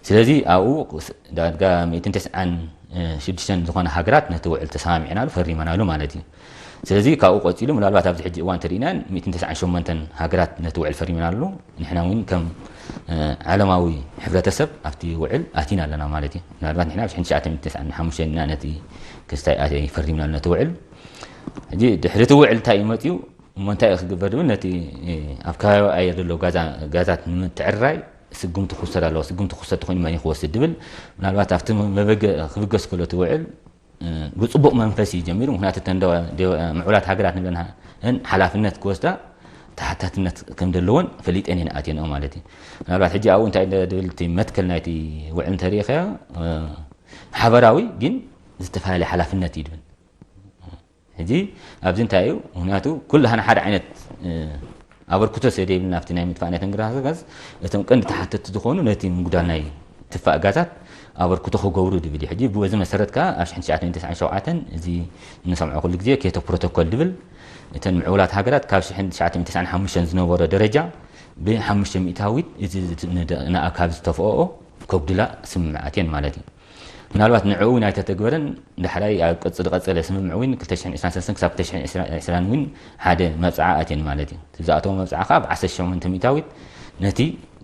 ስለዚ ኣብኡ ዳርጋ 196 ዝኾነ ሃገራት ነቲ ውዕል ተሰማሚዕናሉ ፈሪመናሉ ማለት እዩ ስለዚ ካብኡ ቆፂሉ ምናልባት ኣብዚ ሕጂ እዋን ተሪእና 198 ሃገራት ነቲ ውዕል ፈሪመናሉ ንሕና እውን ከም ዓለማዊ ሕብረተሰብ ኣብቲ ውዕል ኣቲና ኣለና ማለት እዩ ምናልባት ንሕና ኣብ 1995 ኢና ነቲ ክስታይ ፈሪምናሉ ነቲ ውዕል ሕጂ ድሕሪ እቲ ውዕል እንታይ እዩ መፅኡ እሞ እንታይ ክግበር ድብል ነቲ ኣብ ከባቢ ኣየር ዘለዎ ጋዛት ንምትዕርራይ ስጉምቲ ክውሰድ ኣለዎ ስጉምቲ ክውሰድ ኮይኑ መን ክወስድ ድብል ምናልባት ኣብቲ ክብገስ ከሎ እቲ ውዕል ብፅቡቅ መንፈስ ይጀሚሩ ምክንያቱ እተን ምዕቡላት ሃገራት ንብለና ሓላፍነት ክወስዳ ተሓታትነት ከም ዘለዎን ፈሊጠን እየን ኣትየንኦ ማለት እዩ ምናልባት ሕጂ ኣብኡ እንታይ ድብል እቲ መትከል ናይቲ ውዕል እንተሪእኸዮ ሓበራዊ ግን ዝተፋለ ሓላፍነት ይድብን ሕጂ ኣብዚ እንታይ እዩ ምክንያቱ ኩላህና ሓደ ዓይነት ኣበርክቶ ሰደይብልና ኣብቲ ናይ ምጥፋእ ናይ ተንቀሳቓስ እቶም ቀንዲ ተሓተቲ ዝኾኑ ነቲ ምጉዳል ናይ ትፋእ ጋዛት ኣበርክቶ ክገብሩ ድብል ሕጂ ብወዚ መሰረት ከዓ ኣብ 1997 እዚ ንሰምዖ ኩሉ ግዜ ኬቶ ፕሮቶኮል ድብል እተን ምዕቡላት ሃገራት ካብ 1995 ዝነበሮ ደረጃ ብ500 ሚእታዊት እዚ ንኣካብ ዝተፈኦ ከጉድላ ስምምዓትየን ማለት እዩ ምናልባት ንዕኡ ናይ ተተግበረን እንዳሕራይ ኣብ ቀፅለ ስምምዕ እውን 2023 ክሳብ 2020 እውን ሓደ መብፅዓ ኣትየን ማለት እዩ ትዛእተዎ መብፅዓ ከዓ ብ18 ሚእታዊት ነቲ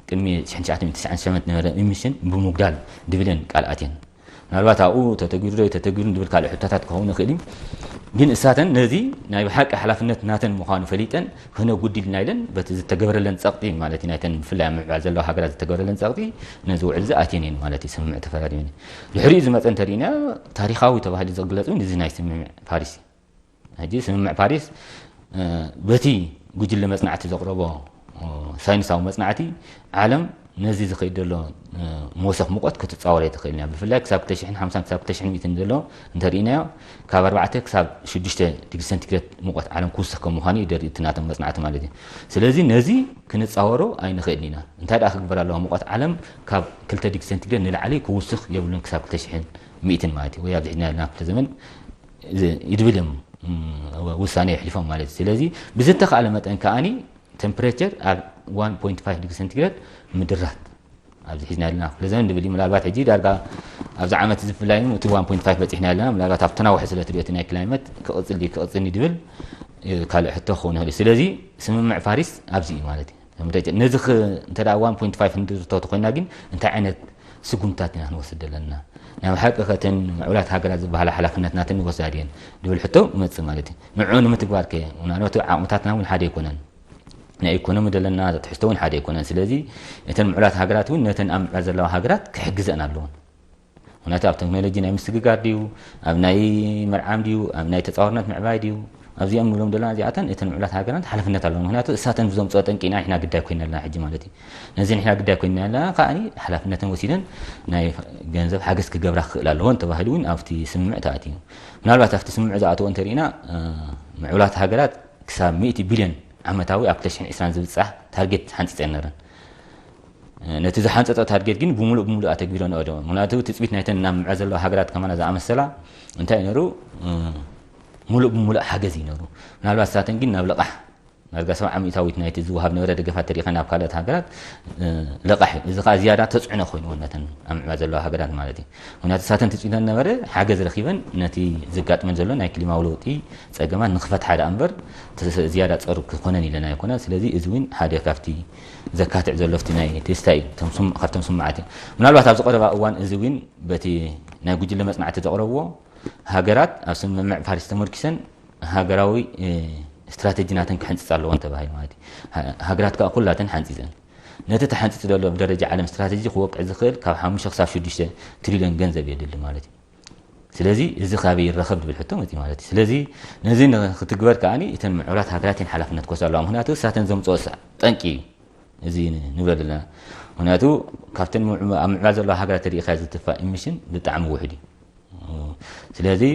ቅድሚ 1998 ነበረ ኢሚሽን ብምጉዳል ድብለን ቃል ኣትየን ምናልባት ኣብኡ ተተግቢሩ ድብል ካልእ ሕቶታት ክኸውን ይኽእል እዩ ግን እሳተን ነዚ ናይ ብሓቂ ሓላፍነት ናተን ምዃኑ ፈሊጠን ክነጉድልና ኢለን በቲ ዝተገበረለን ፀቕጢ ማለት እዩ ናይተን ብፍላይ ኣብ ምዕባል ዘለዋ ሃገራት ዝተገበረለን ፀቕጢ ነዚ ውዕል ዝኣትየን እየን ማለት እዩ ስምምዕ ተፈራሪመን ድሕሪኡ ዝመፀ እንተሪእና ታሪኻዊ ተባሂሉ ዝግለፅ እውን እዚ ናይ ስምምዕ ፓሪስ እዩ ሕጂ ስምምዕ ፓሪስ በቲ ጉጅለ መፅናዕቲ ዘቕረቦ ሳይንሳዊ መፅናዕቲ ዓለም ነዚ ዝኸይድ ዘሎ መወሰኽ ሙቐት ክትፃወረ ትኽእል እያ ብፍላይ ክሳብ 2050 ክሳብ 2100 ዘሎ እንተሪእናዮ ካብ 4 ክሳብ 6 ዲግሪ ሴንቲግሬድ ሙቐት ዓለም ክውስኽ ከም ምዃኑ ይደርኢ እቲ ናቶም መፅናዕቲ ማለት እዩ ስለዚ ነዚ ክንፃወሮ ኣይንኽእልን ኢና እንታይ ደኣ ክግበር ኣለዎ ሙቐት ዓለም ካብ 2 ዲግሪ ሴንቲግሬድ ንላዕሊ ክውስኽ የብሉን ክሳብ 2100 ማለት እዩ ወይ ኣብዚ ሒድና ዘለና ክፍለ ዘመን ይድብልም ውሳኔ የሕሊፎም ማለት እዩ ስለዚ ብዝተኸኣለ መጠን ከኣኒ ቴምፕሬቸር ኣብ 1.5 ዲግሪ ሴንቲግሬድ ምድራት ኣብዚ ሒዝና ዘለና ክፍለ ዘመን ድብል ምናልባት ሕጂ ዳርጋ ኣብዚ ዓመት ዝፍላይ እቲ 1.5 በፂሕና ኣለና ምናልባት ኣብ ተናውሒ ስለ ትሪኦ እቲ ናይ ክላይመት ክቕፅልኒ ድብል ካልእ ሕቶ ክኸውን ይኽእል ስለዚ ስምምዕ ፓሪስ ኣብዚ እዩ ማለት እዩ ነዚ እንተ 1.5 እንድርተወ ኮይና ግን እንታይ ዓይነት ስጉምታት ኢና ክንወስድ ዘለና ናይ ሓቂ ከተን ምዕቡላት ሃገራት ዝበሃላ ሓላፍነት ናተን ይወስዳ ድየን ድብል ሕቶ መፅእ ማለት እዩ ንዕኡ ንምትግባር ከ ምናልባት ዓቕምታትና እውን ሓደ ኣይኮነን ናይ ኢኮኖሚ ደለና ትሕዝቶ እውን ሓደ ኣይኮነን ስለዚ እተን ምዕቡላት ሃገራት እውን ነተን ኣብ ምዕባል ዘለዋ ሃገራት ክሕግዘን ኣለዎን ምክንያቱ ኣብ ቴክኖሎጂ ናይ ምስግጋር ድዩ ኣብ ናይ መርዓም ድዩ ኣብ ናይ ተፃዋርነት ምዕባይ ድዩ ኣብዚኦም ንብሎም ዘለና እዚኣተን እተን ምዕቡላት ሃገራት ሓላፍነት ኣለዎን ምክንያቱ እሳተን ብዘምፅኦ ጠንቂና ንሕና ግዳይ ኮይና ኣለና ሕጂ ማለት እዩ ነዚ ንሕና ግዳይ ኮይና ኣለና ከዓኒ ሓላፍነተን ወሲደን ናይ ገንዘብ ሓገዝ ክገብራ ክኽእል ኣለዎን ተባሂሉ እውን ኣብቲ ስምምዕ ተኣትዩ ምናልባት ኣብቲ ስምምዕ ዝኣተዎ እንተሪእና ምዕቡላት ሃገራት ክሳብ 100 ቢልዮን ዓመታዊ ኣብ 2020 ዝብፅሕ ታርጌት ሓንፂፀን ነረን ነቲ ዝሓንፀጠ ታርጌት ግን ብሙሉእ ኣተግቢሮ ነቐዶ ምክንያቱ ትፅቢት ናይተን ናብ ምዕባል ዘለዋ ሃገራት ከማና ዝኣመሰላ እንታይ ነሩ ሙሉእ ሓገዝ እዩ ነሩ ምናልባት እሳተን ግን ናብ ልቓሕ ዳርጋ 70 ሚእታዊት ናይቲ ዝወሃብ ነበረ ደገፋት ተሪእኻ ናብ ካልኦት ሃገራት ልቓሕ እዚ ከዓ ዝያዳ ተፅዕኖ ኮይኑዎ ነተን ኣብ ምዕባል ዘለዋ ሃገራት ማለት እዩ ምክንያቱ እሳተን ትፅቢተን ነበረ ሓገዝ ረኺበን ነቲ ዘጋጥመን ዘሎ ናይ ክሊማዊ ለውጢ ፀገማት ንክፈት ሓደ እምበር ዝያዳ ፀሩ ክኾነን ኢለና ኣይኮነን ስለዚ እዚ እውን ሓደ ካብቲ ዘካትዕ ዘሎ ፍቲ ናይ ቴስታ እዩ ካብቶም ስምዓት እዩ ምናልባት ኣብ ዝቐረባ እዋን እዚ እውን በቲ ናይ ጉጅለ መፅናዕቲ ዘቕረብዎ ሃገራት ኣብ ስምምዕ ፓሪስ ተመርኪሰን ሃገራዊ استراتيجي ناتن كحنص على تبعي مادي هاجرات كأقول لا تنحنصيزن نتي تحنص تدلو بدرجة عالم استراتيجي هو وقع زخيل كاب 5 شخص 6 تريليون ገንዘብ يدل مالتي ስለዚህ እዚ خابي يرخب بالحتومه مالتي ስለዚህ نزين ክትግበር كاني እተን ምዕራት ሃገራትን ሓላፍነት ኮሳለው ምክንያቱ ሳተን ዘምጽኦ ጠንቂ እዚ ንብለልና ምክንያቱ ካብተን ምዕራዝ ዘለዋ ሃገራት ተሪኻ ዝትፋ ኢሚሽን ብጣዕሚ ውሕድ ስለዚህ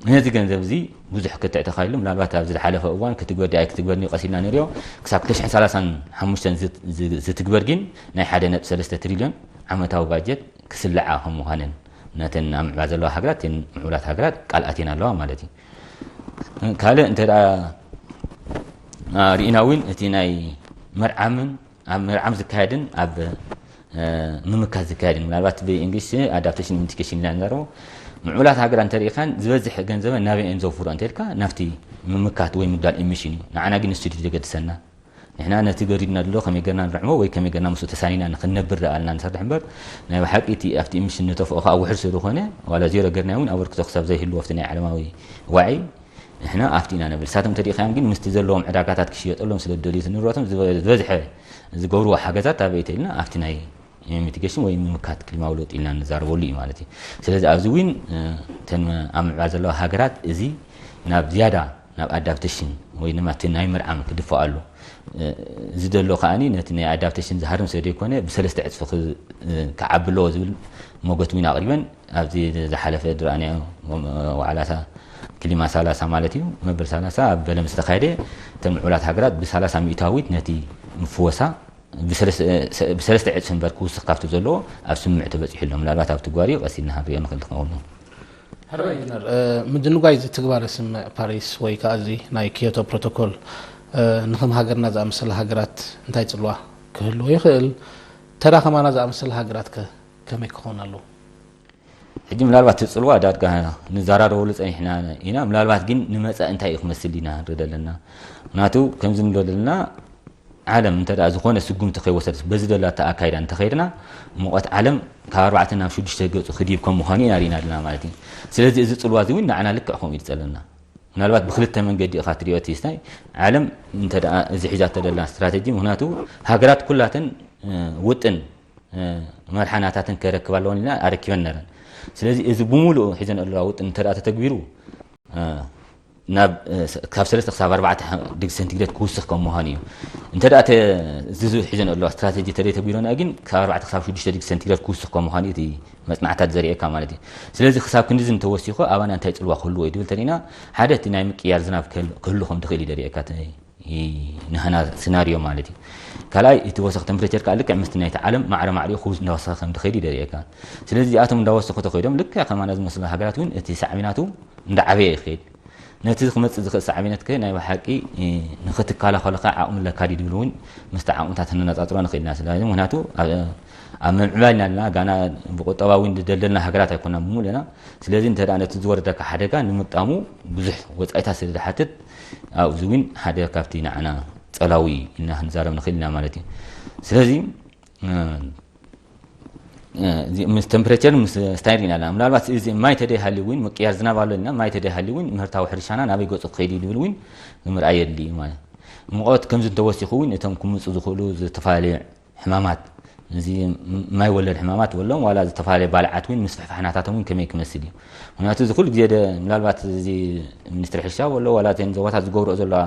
ነዚ ገንዘብ እዚ ብዙሕ ክትዕ ተኻይሉ ምናልባት ኣብ ዝሓለፈ እዋን ክትግበር ክትግበርኒ ቀሲልና ንሪኦ ክሳብ 2035 ዝትግበር ግን ናይ 1.3 ትሪልዮን ዓመታዊ ባጀት ክስልዓ ከም ምዃነን ነተን ኣብ ምዕባል ዘለዋ ሃገራት ምዕቡላት ሃገራት ቃል ኣቴና ኣለዋ ማለት እዩ ካልእ እንተ ርኢና እውን እቲ ናይ መርዓም ዝካየድን ኣብ ምምካት ዝካየድን ምናልባት ብእንግሊሽ ኣዳፕቴሽን ሚቲጌሽን ኢልና ንዛረቦ ምዕቡላት ሃገራት እንተሪኢኻን ዝበዝሕ ገንዘብ ናበአን ዘውፍሮ እንተልካ ናፍቲ ምምካት ወይ ምዳል ኢሚሽን እዩ ንዓና ግን ስቱዲዮ ዘገድሰና ንሕና ነቲ ገሪድና ድሎ ከመይ ገርና ንረዕሞ ወይ ከመይ ገርና ምስኡ ተሳኒና ንክነብር ኣልና ንሰርሕ እምበር ናይ ሓቂ እቲ ኣብቲ ኢሚሽን ነተፍኦ ከዓ ውሕድ ስለ ዝኾነ ዋላ ዜሮ ገርና እውን ኣበርክቶ ክሳብ ዘይህልዎ ኣብቲ ናይ ዓለማዊ ዋዒ ንሕና ኣብቲ ኢና ነብል ሳቶም ተሪኢኻን ግን ምስቲ ዘለዎም ዕዳጋታት ክሽየጠሎም ስለ ደልዩ ንብረቶም ዝበዝሐ ዝገብርዎ ሓገዛት ኣበይ ተኢልና ኣብቲ ናይ ሚቲጌሽን ወይ ምምካት ክሊማዊ ለውጢ ኢልና ንዛረበሉ እዩ ማለት እዩ ስለዚ ኣብዚ እውን ተን ኣብ ምዕባል ዘለዋ ሃገራት እዚ ናብ ዝያዳ ናብ ኣዳፕቴሽን ወይ ድማ እቲ ናይ መርዓም ክድፈኣሉ ዝደሎ ከዓኒ ነቲ ናይ ኣዳፕቴሽን ዝሃርም ስለ ዘይኮነ ብሰለስተ ዕፅፊ ክዓቢ ኣለዎ ዝብል موجت وين أقريبا أبدي زحلف دراني وعلى كلمة سلاسة مالتي مبر سلاسة بلا مستخيرة تم علات هجرات بسلاسة مئتاويت نتي مفوسة بسلسة عدسن بركوس ثقافة زلوا أبسم معتبر يحلهم لا تعرف تقاري وأسينها ريان خلت قولهم هربا ينر مدنو جايز تقبل اسم باريس ويكازي ناي كيوتو بروتوكول نخم هاجرنا زي مثل هاجرات انتهي تلوه كله يخل ترى كمان زي مثل هاجرات كم يكون له حجم ملالبات تسلوا دار كه نزارة رولس إحنا هنا ملالبات جين نمسا انتهي خمسلينا ردلنا ناتو كم زين ردلنا عالم انت ازخون السجون تخي وسط بزد لا تاكايد انت خيرنا موقت عالم كاربعتنا شو دشتغ خديبكم مخاني نارينا لنا مالتي سلازي از صلوازي وين انا لك اخوم يتصلنا ምናልባት بخلت መንገዲ ኢኻ ትሪዮት ይስታይ ዓለም እንተ እዚ ሒዛት ተደላ ስትራቴጂ ምክንያቱ ሃገራት ኩላተን ውጥን መርሓናታትን ከረክባለውን ኢና አረክበን ነረን ስለዚ እዚ ብሙሉእ ሒዘን ኣለዋ ውጥን እንተ ተተግቢሩ ናብ ካብ 3 ክሳብ 4 ዲግሪ ሴንቲግሬድ ክውስኽ ከም ምዃኑ እዩ እንተ እዚ ሒዘን ኣለዋ ስትራቴጂ ተደይተግቢሮና ግን ካብ 4 ክሳብ 6 ዲግሪ ሴንቲግሬድ ክውስኽ ከም ምዃኑ እቲ መጽናዕታት ዘሪኤካ ማለት እዩ ስለዚ ክሳብ ክንዲ እንተወሲኹ ኣባና እንታይ ጽልዋ ክህሉ ወይ ድብል ተሪና ሓደ እቲ ናይ ምቅያር ዝናብ ክህሉ ከም ትኽእል ይደሪኤካ ንህና ሲናሪዮ ማለት እዩ ካልኣይ እቲ ወሰኽ ቴምፕሬቸር ከዓ ልክዕ ምስቲ ናይቲ ዓለም ማዕረ ማዕሪኡ ክውዝ እንዳወሰኸ ከም ትኸይድ ይደሪኤካ ስለዚ ኣቶም እንዳወሰኹ ተኸይዶም ልክዕ ከማና ዝመስሉ ሃገራት እውን እቲ ሳዕቢናቱ እንዳዓበየ ይኸይድ ነቲ ዝኽመጽእ ዝኽእል ሳዕቢነት ከ ናይ ባሓቂ ንኽትከላኸለካ ዓቕሚ ለካዲ ድብል እውን ምስቲ ዓቕምታት ነነጻጽሮ ንኽእልና ስለዚ ምክንያቱ ኣብ ምዕባልና ኣለና ጋና ብቁጠባዊ እንደደለልና ሃገራት ኣይኮና ብሙሉና ስለዚ እንተ ነቲ ዝወረደካ ሓደጋ ንምጣሙ ብዙሕ ወጻኢታት ስለ ዝሓትት ኣብዚ እውን ሓደ ካብቲ ንዓና ጸላዊ ኢና ክንዛረብ ንኽእልና ማለት እዩ ስለዚ ምስ ቴምፕሬቸር ምስ ስታይሪና ኣለና ምናልባት እዚ ማይ ተደይሃሊ እውን ምቅያር ዝናብ ኣለና ማይ ተደይሃሊ እውን ምህርታዊ ሕርሻና ናበይ ገፁ ክኸይድ ድብል እውን ምርኣይ የድሊ እዩ ማለት ሙቐት ከምዚ እንተወሲኹ እውን እቶም ክምፁ ዝኽእሉ ዝተፈላለዩ ሕማማት እዚ ማይ ወለድ ሕማማት ወሎም ዋላ ዝተፈላለዩ ባልዓት እውን ምስ ፍሕፋሕናታቶም እውን ከመይ ክመስል እዩ ምክንያቱ እዚ ኩሉ ግዜ ምናልባት እዚ ሚኒስትሪ ሕርሻ ወሎ ዋላ ተን ዞባታት ዝገብርኦ ዘለዋ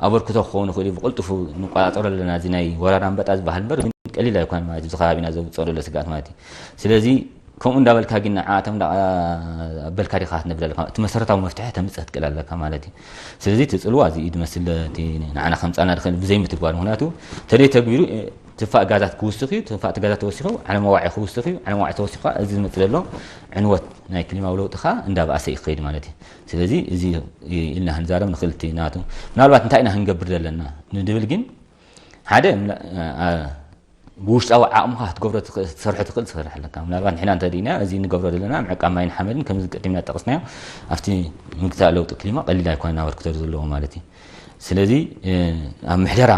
ኣበርክቶ ክኸውን ይኽእል ብቕልጡፍ ንቆፃፀሮ ኣለና እዚ ናይ ወረራ አንበጣ ዝበሃል እምበር ቀሊል ኣይኮነን ማለት እዩ ከባቢና ዘብፅኦ ዘሎ ስጋት ማለት እዩ ስለዚ ከምኡ እንዳበልካ ግን ንዓቶም እንዳበልካ ዲኻ ክትነብር እቲ መሰረታዊ መፍትሒ ተምፅእ ትክእል ኣለካ ማለት እዩ ስለዚ እቲ ፅልዋ እዚ ድመስል እቲ ንዓና ከምፃና ንኽእል ብዘይምትግባር ምክንያቱ ተደይ ተግቢሩ ትፋእ ጋዛት ክውስኽ እዩ ትፋእ ጋዛት ተወሲኹ ዓለም ዋዒ ክውስኽ እዩ ዓለም ዋዒ ተወሲኹ እዚ ዝመፅእ ዘሎ ዕንወት ናይ ክሊማዊ ለውጢ ኻ እንዳባእሰ ይኸይድ ማለት እዩ ስለዚ እዚ ኢልና ክንዛረብ ንኽእል እቲ ናቱ ምናልባት እንታይ ኢና ክንገብር ዘለና ንድብል ግን ሓደ بوش أو عامها تقبل تصرح تقل تصرح لك ምናልባት ንሕና እንተዲና እዚ ንገብሮ ዘለና ምዕቃ ማይን ሓመድን ከም ዝቀድምና ጠቕስናዮ ኣብቲ ምግታእ ለውጢ ክሊማ ቀሊል ኣይኮነና ወርክቶ ዘለዎ ማለት እዩ ስለዚ ኣብ ምሕደራ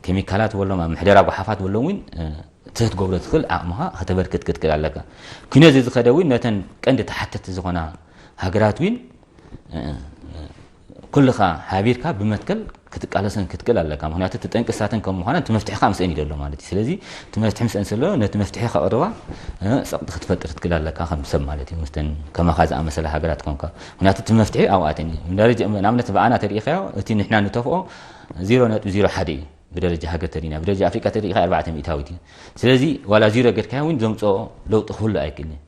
ኬሚካላት ወሎም ኣብ ምሕደራ ጎሓፋት ወሎም እውን ትገብሮ ትኽእል ዓቕምها ከተበርክት ክትክእል ኣለካ ኩነዚ ዝኸደ እውን ነተን ቀንዲ ተሓተት ዝኾና ሃገራት እውን ኩልኻ ሓቢርካ ብመትከል ክትቃለሰን ክትክእል ኣለካ ምክንያቱ ተጠንቅሳተን ከም ምዃነን ትመፍትሒኻ ምስአን ይደሎ ማለት እዩ ስለዚ ትመፍትሒ ምስአን ስለ ነቲ መፍትሒ ከቕርባ ፀቕጢ ክትፈጥር ትክእል ኣለካ ከም ሰብ ማለት እዩ ምስተን ከማኻ ዝኣመሰለ ሃገራት ኮንካ ምክንያቱ እቲ መፍትሒ ኣብኣተን እዩ ደረጃ ንኣብነት በኣና ተሪኢኻዮ እቲ ንሕና ንተፍኦ 0.01 እዩ بدرجة هاجر ترينا بدرجة أفريقيا تريها 4 مئتاويتي سلزي ولا زيرو قد كان وين زمتو لو تخل أكلني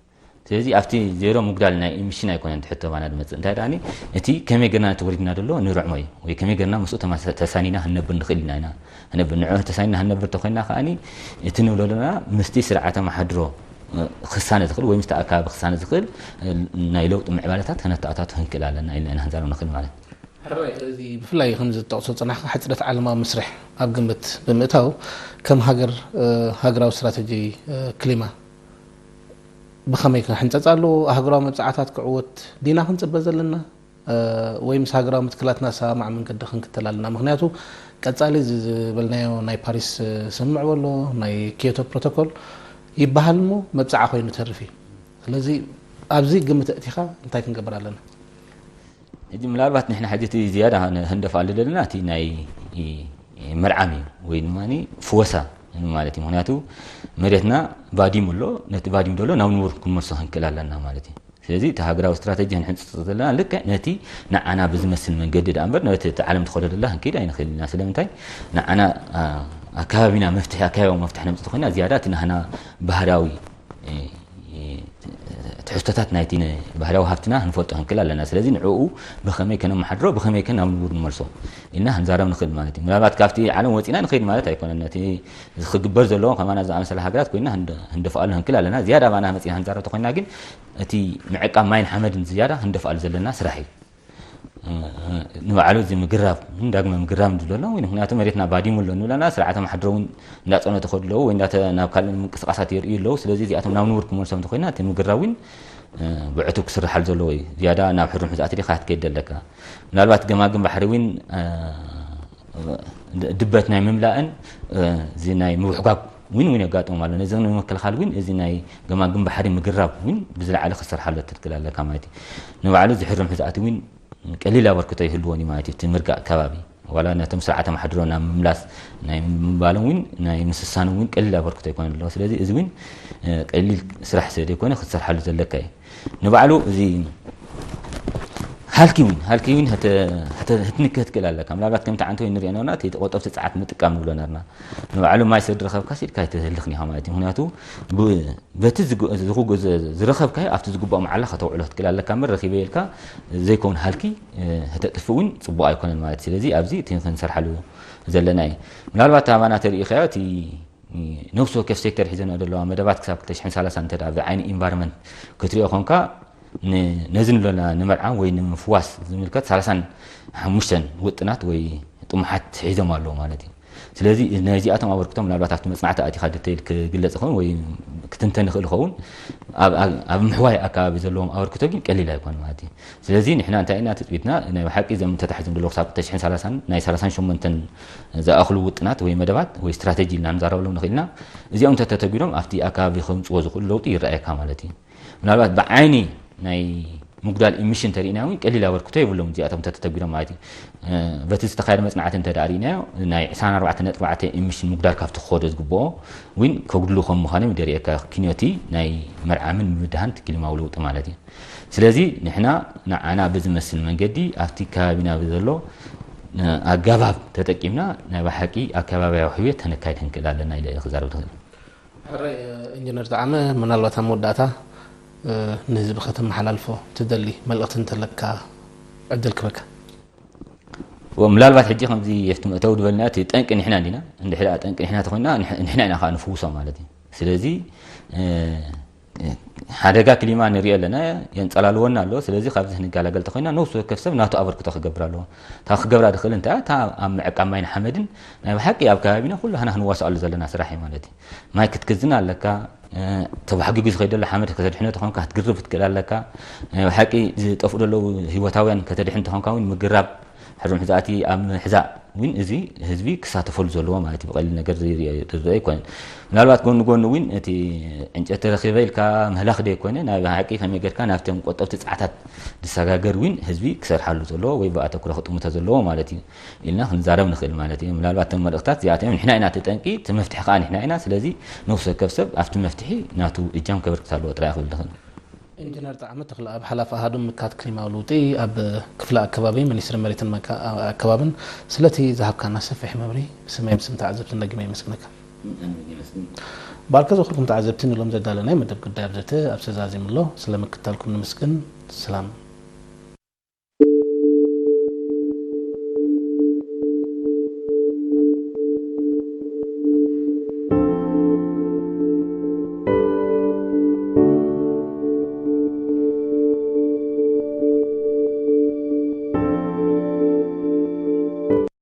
سلزي أفتي زيرو مقدالنا مشينا يكون عند حتى معنا المثل ده يعني أتي كم يقدرنا تورينا دلوا نروح معي وكم يقدرنا مسؤول ما تسانينا هنبن نخلينا هنا هنبن نعوه تسانينا هنبن تخلينا خاني يتنو لنا مستي سرعة ما حدرو خسانة دخل ويمستأكل بخسانة دخل نايلوت معبالتات هنا تعطات هنكلا لنا إلا أنا هنزارو نخل معنا እዚ ብፍላይ ከምዚ ተቕሶ ፅናሕ ሕፅረት ዓለማዊ መስርሕ ኣብ ግምት ብምእታው ከም ሃገራዊ ስትራቴጂ ክሊማ ብኸመይ ክንፀፃሉ ሃገራዊ መብፃዕታት ክዕወት ዲና ክንፅበ ዘለና ወይ ምስ ሃገራዊ ምትክላትና ሰማዕ መንገዲ ክንክተል ኣለና ምክንያቱ ቀፃሊ ዝበልናዮ ናይ ፓሪስ ስምምዕ በሎ ናይ ኪዮቶ ፕሮቶኮል ይበሃል እሞ መብፃዕ ኮይኑ ተርፍ እዩ ስለዚ ኣብዚ ግምት እቲኻ እንታይ ክንገብር ኣለና إذا ملابات نحن حاجتي زيادة هندفع لنا تي ناي مرعمي وين ماني فوسا مالتي مهناتو مريتنا بادي ملو نت بادي مدلو نور كل مرسهن كلا لنا مالتي سيدي تهاجروا استراتيجية نحن لنا لك نتي أنا بزمس من جديد أمر نت تعلم تدخل الله كده يعني خلي الناس اللي منتاي أنا أكابينا مفتاح أكابي ومفتاحنا مفتاحنا زيادات إن هنا بهراوي ትሕዝቶታት ናይቲ ባህላዊ ሃብትና ንፈልጦ ክንክል ኣለና ስለዚ ንዕኡ ብኸመይ ከነመሓድሮ ብኸመይ ከ ናብ ንቡር ንመልሶ ኢልና ክንዛረብ ንኽእል ማለት እዩ ምናልባት ካብቲ ዓለም ወፂና ንኸይድ ማለት ኣይኮነን ነቲ ዝኽግበር ዘለዎ ከማና ዝኣመሰለ ሃገራት ኮይና ክንደፍኣሉ ክንክል ኣለና ዝያዳ ባና መፂና ክንዛረብ ተኮይና ግን እቲ ምዕቃብ ማይን ሓመድን ዝያዳ ክንደፍኣሉ ዘለና ስራሕ እዩ ንባዕሉ እዚ ምግራብ ዳግመ ምግራብ ንብለና ወይ ምክንያቱ መሬትና ባዲሙ ኣሎ ንብለና ስርዓተ ማሕድሮ እውን እንዳፀነተ ከድለው ወይ ናብ ካልእ ምንቅስቃሳት ይርእዩ ኣለዉ ስለዚ እዚኣቶም ናብ ንቡር ክመልሶም ተኮይና እቲ ምግራብ እውን ብዕቱብ ክስርሓሉ ዘለዎ እዩ ዝያዳ ናብ ሕሩም ሕዛእቲ ዲኻ ክትከይድ ኣለካ ምናልባት ገማግም ባሕሪ እውን ድበት ናይ ምምላእን እዚ ናይ ምውሕጓግ እውን የጋጥሞም ኣሎ ነዚ ንምክልኻል ግን እዚ ናይ ገማግም ባሕሪ ምግራብ እውን ብዝለዓለ ክስርሓሉ ትክክል ኣለካ ማለት እዩ ንባዕሉ ዝሕሩም ሕዛእቲ እውን ቀሊል ኣበርክቶ ይህልዎን ማለት እዩ እቲ ምርጋእ ከባቢ ዋላ ነቶም ስርዓተ ማሕድሮ ናብ ምምላስ ናይ ምባሎም እውን ናይ ምስሳን እውን ቀሊል ኣበርክቶ ይኮነ ኣለዎ ስለዚ እዚ እውን ቀሊል ስራሕ ስለ ዘይኮነ ክትሰርሓሉ ዘለካ እዩ ንባዕሉ እዚ ሃልኪ እውን ህትንክህ ትክእል ኣለካ ምናልባት ከምቲ ዓንተ ወይ ንሪኦ ነርና እቲ ቆጠብቲ ፀዓት ምጥቃም ንብሎ ነርና ንባዕሉ ማይ ስለ ዝረኸብካ ሲድካ ይትህልኽኒ ኢኻ ማለት እዩ ምክንያቱ በቲ ዝረኸብካዮ ኣብቲ ዝግብኦ መዓላ ከተውዕሎ ትክእል ኣለካ እምበር ረኺበ ኢልካ ዘይከውን ሃልኪ ህተጥፊ እውን ፅቡቅ ኣይኮነን ማለት ስለዚ ኣብዚ እቲ ክንሰርሓሉ ዘለና እዩ ምናልባት ኣባና ተሪኢኻዮ እቲ ነፍሲ ወከፍ ሴክተር ሒዘንኦ ዘለዋ መደባት ክሳብ 2030 እንተ ኣብ ዓይኒ ኢንቫይሮንመንት ክትሪኦ ኮንካ ነዚ ንብለና ንመርዓ ወይ ንምፍዋስ ዝምልከት 35 ውጥናት ወይ ጥሙሓት ሒዞም ኣለዉ ማለት እዩ ስለዚ ነዚኣቶም ኣበርክቶም ምናልባት ኣብቲ መፅናዕቲ ኣቲኻ ዲቴይል ክግለፅ ይኸውን ወይ ክትንተን ይኽእል ይኸውን ኣብ ምሕዋይ ኣከባቢ ዘለዎም ኣበርክቶ ግን ቀሊል ኣይኮነ ማለት እዩ ስለዚ ንሕና እንታይ ኢና ትፅቢትና ናይ ሓቂ ዘም ተታሒዞም ዘለዉ ክሳብ 2030 ናይ 38 ዝኣኽሉ ውጥናት ወይ መደባት ወይ ስትራቴጂ ኢልና ንዛረበሎም ንኽእልና እዚኦም ተተተጊዶም ኣብቲ ኣከባቢ ከምፅዎ ዝኽእሉ ለውጢ ይረኣየካ ማለት እዩ ምናልባት ብዓይኒ ናይ مقدار إميشن ترينا وين قليل أوركتو يبلون زيادة تتبعون مايتي بس تخيل مثلا عتن تدارينا ناي سنة 4 إميشن مقدار كافت خودز جبوا وين كقولوا خم مخانة مدري ككينيوتي ناي مرعمن مدهن كلمة أولو تمالتي سلازي نحنا أنا بزمسل من جدي أفتكا بنا بذلو أجابب تتكلمنا نبحكي أكبر وحوية هنكايد هنكذا لنا إلى خزارة دخل. هري إنجنير تعمل من الله تمود داتا نزب ختم حلالفو تدلي ملقت انت لك عدل كبك. وملالبات حجي خمزي يفتم تود بلناتي تنك نحنا عندنا عند حلا تنك نحنا تخوينا نحنا أنا خان نفوسه مالتي. سلازي حدقة كلمة نريا لنا ينتقلالونا له سلازي خابز هنقال قال تخوينا نوصل كفسب ناتو أفر كتاخ قبرالو تاخ قبر دخل انت تا عمين حمدن بحكي أبكى بينا كله هنواصل على زلنا سراحي مالتي ما يكتكزنا لك تبحقي جزء خير لحمد كتدحين تخون كهتجرب تكلال لك حكي تفضل له هو تاوين كتدحين تخون كاوين مجرب حرم حزاتي أم حزاء وين إزي هزبي كساتفول زلوا ما تبغى لنا جري رأي كون نالوات كون وين أنتي أنت ترخيبيل كمهلا خدي كون أنا حكي هم يجر كان أفتم قطعة تسعات دساجر وين هزبي كسر حلو زلوا ويبقى تكره خطوة متزلوا مالتي إلنا هنزارب نخل مالتي نالوات تم الأختات زيادة من هنا تتنكي تمفتح قان هنا سلازي نوصل كفسب أفتم مفتحي ناتو الجام كبر كسر تراخ الدخل إنجنير تعمل تخلق بحلف هادم مكات كلمة ولوطي أب كفلاء كبابي من يسر مريت كبابن سلتي ذهب كان سفح مبري سماي بسم تعذبت النجمة مسكنك باركز أخركم تعذبتين لهم زدالنا مدب قد دابزته أبسزازي من الله سلامك تالكم نمسكن سلام